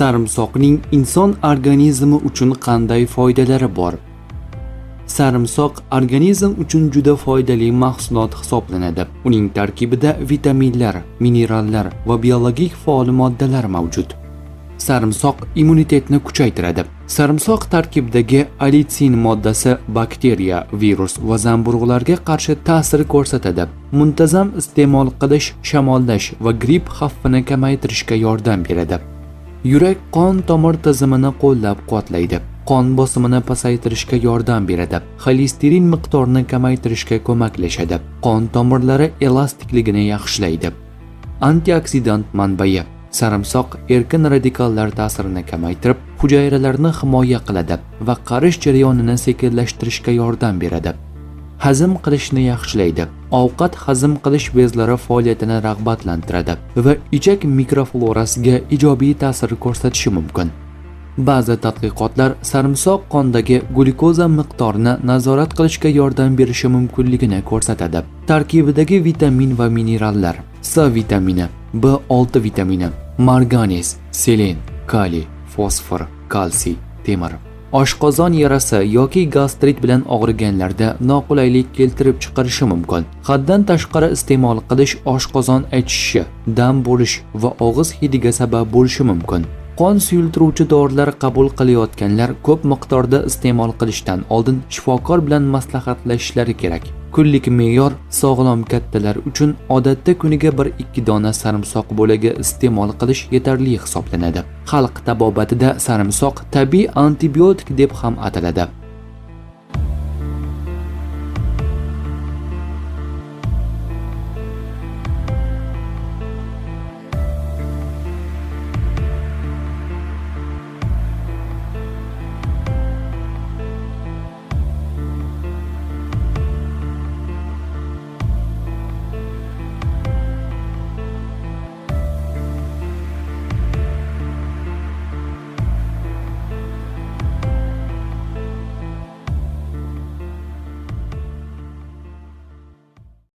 Sarimsoqning inson organizmi uchun qanday foydalari bor? Sarimsoq organizm uchun juda foydali mahsulot hisoblanadi. Uning tarkibida vitaminlar, minerallar va biologik faol moddalar mavjud. Sarimsoq immunitetni kuchaytiradi. Sarimsoq tarkibidagi alitsin moddasi bakteriya, virus va zamburug'larga qarshi ta'sir ko'rsatadi. Muntazam iste'mol qilish shamollash va gripp xavfini kamaytirishga yordam beradi. Yurak qon tomir tizimini qo'llab-quvvatlaydi. Qon bosimini pasaytirishga yordam beradi. Xolesterin miqdorini kamaytirishga ko'maklashadi. Qon tomirlari elastikligini yaxshilaydi. Antioksidant manbai. Sarimsoq erkin radikallar ta'sirini kamaytirib, hujayralarni himoya qiladi va qarish jarayonini sekinlashtirishga yordam beradi. Hazm qilishni yaxshilaydi. Ovqat hazm qilish bezlari faoliyatini rag'batlantiradi va ichak mikroflorasiga ijobiy ta'sir ko'rsatishi mumkin. Ba'zi tadqiqotlar sarimsoq qondagi glyukoza miqdorini nazorat qilishga yordam berishi mumkinligini ko'rsatadi. Tarkibidagi vitamin va minerallar: C vitamini, B6 vitamini, marganiz, selen, kaliy, fosfor, kalsiy, temir. Oshqozon yarasi yoki gastrit bilan og'riganlarda noqulaylik keltirib chiqarishi mumkin. Haddan tashqari iste'mol qilish oshqozon achishishi, dam bo'lish va og'iz hidiga sabab bo'lishi mumkin. Qon suyultiruvchi dorilar qabul qilayotganlar ko'p miqdorda iste'mol qilishdan oldin shifokor bilan maslahatlashishlari kerak. Kunlik me'yor sog'lom kattalar uchun odatda kuniga 1-2 dona sarimsoq bo'lagi iste'mol qilish yetarli hisoblanadi. Xalq tabobatida sarimsoq tabiiy antibiotik deb ham ataladi.